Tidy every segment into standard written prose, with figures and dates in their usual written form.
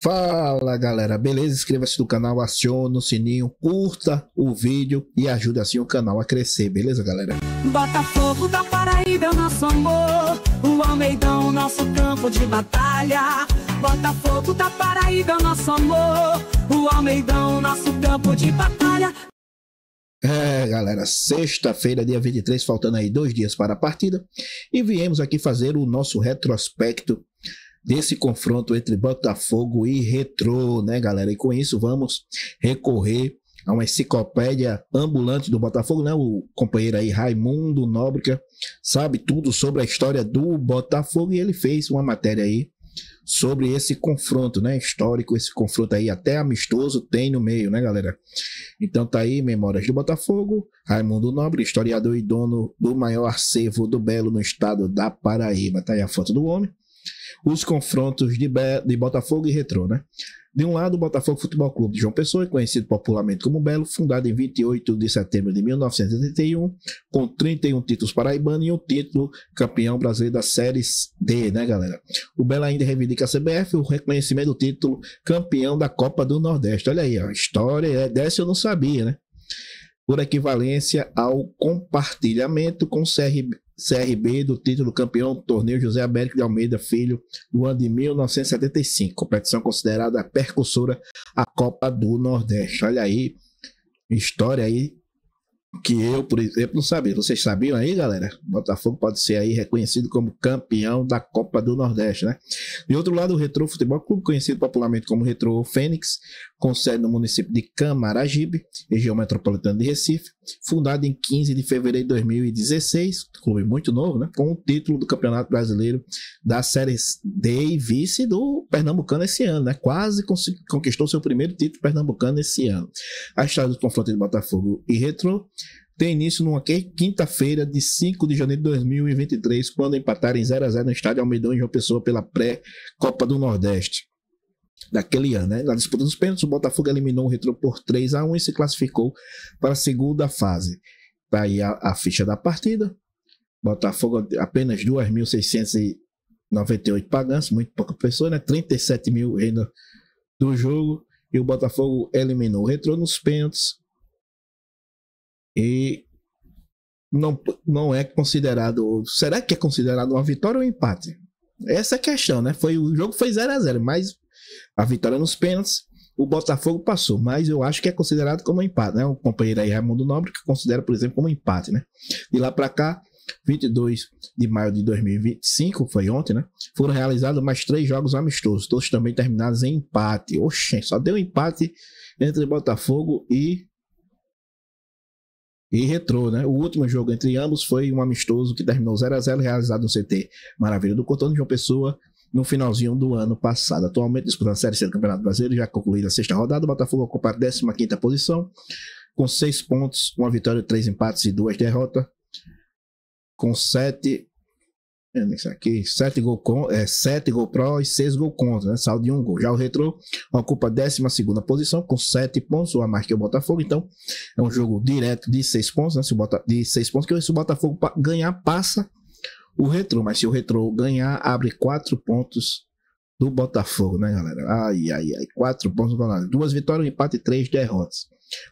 Fala galera, beleza? Inscreva-se no canal, acione o sininho, curta o vídeo e ajude assim o canal a crescer, beleza galera? Botafogo da Paraíba é o nosso amor, o Almeidão, nosso campo de batalha. Botafogo da Paraíba é o nosso amor, o Almeidão, nosso campo de batalha. Galera, sexta-feira, dia 23, faltando aí 2 dias para a partida, e viemos aqui fazer o nosso retrospecto desse confronto entre Botafogo e Retrô, né galera? E com isso vamos recorrer a uma enciclopédia ambulante do Botafogo, né? O companheiro aí Raimundo Nóbrega sabe tudo sobre a história do Botafogo e ele fez uma matéria aí sobre esse confronto, né? Histórico, esse confronto aí até amistoso tem no meio, né galera? Então tá aí, Memórias do Botafogo, Raimundo Nóbrega, historiador e dono do maior acervo do Belo no estado da Paraíba. Tá aí a foto do homem. Os confrontos de Botafogo e Retrô, né? De um lado, o Botafogo Futebol Clube de João Pessoa, conhecido popularmente como Belo, fundado em 28 de setembro de 1981, com 31 títulos paraibanos e um título campeão brasileiro da Série D, né, galera? O Belo ainda reivindica a CBF o reconhecimento do título campeão da Copa do Nordeste. Olha aí, a história dessa eu não sabia, né? Por equivalência ao compartilhamento com o CRB do título campeão do torneio José Américo de Almeida Filho, no ano de 1975, competição considerada percursora à Copa do Nordeste. Olha aí, história aí que eu, por exemplo, não sabia. Vocês sabiam aí, galera? Botafogo pode ser aí reconhecido como campeão da Copa do Nordeste, né? De outro lado, o Retrô Futebol Clube, conhecido popularmente como Retrô Fênix, com sede no município de Camaragibe, região metropolitana de Recife, fundado em 15 de fevereiro de 2016, clube muito novo, né? Com o título do Campeonato Brasileiro da Série D e vice do Pernambucano esse ano, né? Quase conquistou seu primeiro título pernambucano esse ano. A história do confronto de Botafogo e Retrô tem início numa quinta-feira de 5 de janeiro de 2023, quando empataram em 0-0 no estádio Almeidão em João Pessoa pela pré-Copa do Nordeste daquele ano, né? Na disputa dos pênaltis, o Botafogo eliminou o Retrô por 3-1 e se classificou para a segunda fase. Tá aí a ficha da partida. Botafogo apenas 2.698 pagantes, muito pouca pessoa, né? 37 mil ainda do jogo. E o Botafogo eliminou o Retrô nos pênaltis. E não é considerado. Será que é considerado uma vitória ou um empate? Essa é a questão, né? O jogo foi 0-0, mas a vitória nos pênaltis, o Botafogo passou, mas eu acho que é considerado como um empate, né? O companheiro aí, Raimundo Nóbrega, que considera, por exemplo, como um empate, né? De lá para cá, 22 de maio de 2025, foi ontem, né? Foram realizados mais 3 jogos amistosos, todos também terminados em empate. Oxê, só deu empate entre Botafogo e Retrô, né? O último jogo entre ambos foi um amistoso que terminou 0-0, realizado no CT Maravilha do Cotão de João Pessoa no finalzinho do ano passado. Atualmente disputando a Série C do Campeonato Brasileiro, já concluída a 6ª rodada, o Botafogo ocupa a 15ª posição, com 6 pontos, 1 vitória, 3 empates e 2 derrotas, com 7 gols pró e 6 gols contra, né? Saldo de 1 gol. Já o Retrô ocupa a 12ª posição com 7 pontos, ou a mais que o Botafogo. Então é um jogo direto de 6 pontos, né? De 6 pontos, que se o Botafogo ganhar, passa o Retrô, mas se o Retrô ganhar, abre 4 pontos do Botafogo, né galera? Ai, 4 pontos, 2 vitórias, 1 empate e 3 derrotas.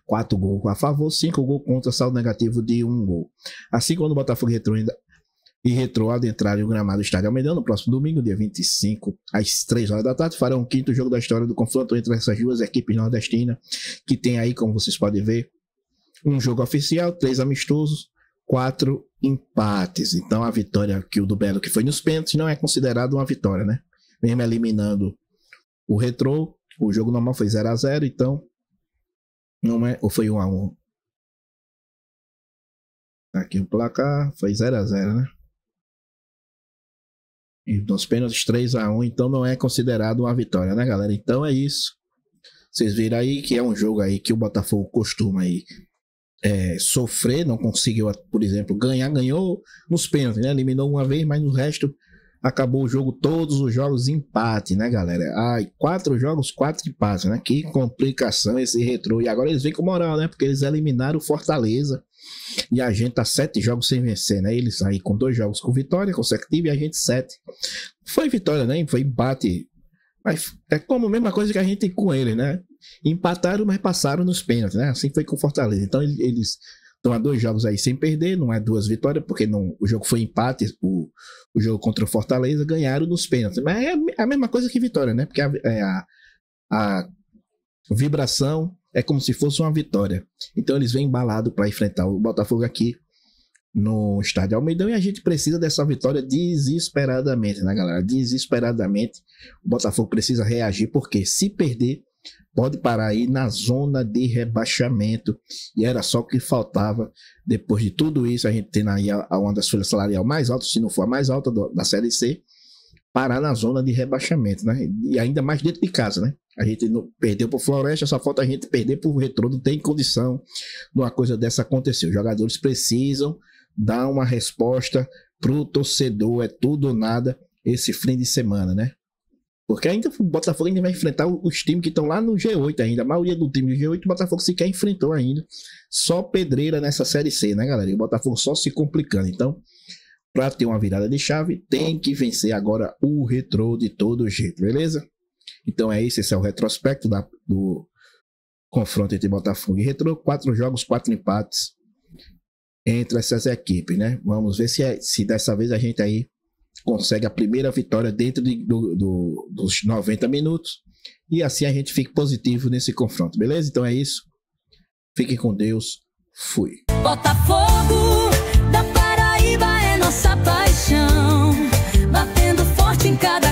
4 gols a favor, 5 gols contra, saldo negativo de 1 gol. Assim, quando o Botafogo e Retrô adentrarem o gramado do estádio Almeidão no próximo domingo, dia 25, às 3 horas da tarde, farão o 5º jogo da história do confronto entre essas duas equipes nordestinas, que tem aí, como vocês podem ver, um jogo oficial, 3 amistosos, 4 empates. Então a vitória que o do Belo, que foi nos pênaltis, não é considerada uma vitória, né? Mesmo eliminando o Retrô, o jogo normal foi 0-0, então não é, ou foi 1-1. Aqui o placar foi 0-0, né? E nos pênaltis 3-1, então não é considerado uma vitória, né, galera? Então é isso. Vocês viram aí que é um jogo aí que o Botafogo costuma aí sofrer, não conseguiu, por exemplo, ganhou nos pênaltis, né? Eliminou uma vez, mas no resto acabou o jogo, todos os jogos empate, né, galera? 4 jogos, 4 empates, né? Que complicação esse Retrô. E agora eles vêm com moral, né? Porque eles eliminaram o Fortaleza. E a gente tá 7 jogos sem vencer, né? Eles aí com 2 jogos com vitória consecutiva e a gente 7. Foi vitória, né? Foi empate Mas é como a mesma coisa que a gente tem com eles, né? Empataram, mas passaram nos pênaltis, né? Assim foi com o Fortaleza. Então eles estão há 2 jogos aí sem perder, não é 2 vitórias, porque o jogo foi empate, o jogo contra o Fortaleza, ganharam nos pênaltis. Mas é a mesma coisa que vitória, né? Porque a vibração é como se fosse uma vitória. Então eles vêm embalados para enfrentar o Botafogo aqui no estádio Almeidão, e a gente precisa dessa vitória desesperadamente, né, galera? Desesperadamente. O Botafogo precisa reagir, porque se perder, pode parar aí na zona de rebaixamento, e era só o que faltava. Depois de tudo isso, a gente tem aí uma das folhas salariais mais altas, se não for a mais alta da Série C, parar na zona de rebaixamento, né? E ainda mais dentro de casa, né? A gente perdeu pro Floresta, só falta a gente perder pro Retrô. Não tem condição de uma coisa dessa acontecer. Os jogadores precisam dar uma resposta pro torcedor, é tudo ou nada esse fim de semana, né? Porque ainda o Botafogo ainda vai enfrentar os times que estão lá no G8 ainda. A maioria do time do G8 o Botafogo sequer enfrentou ainda. Só pedreira nessa Série C, né, galera? E o Botafogo só se complicando. Então, para ter uma virada de chave, tem que vencer agora o Retrô de todo jeito, beleza? Então é isso, esse é o retrospecto do confronto entre Botafogo e Retrô. 4 jogos, 4 empates entre essas equipes, né? Vamos ver se dessa vez a gente aí consegue a primeira vitória dentro dos 90 minutos, e assim a gente fique positivo nesse confronto, beleza? Então é isso, fiquem com Deus, fui. Botafogo da Paraíba é nossa paixão, batendo forte em cada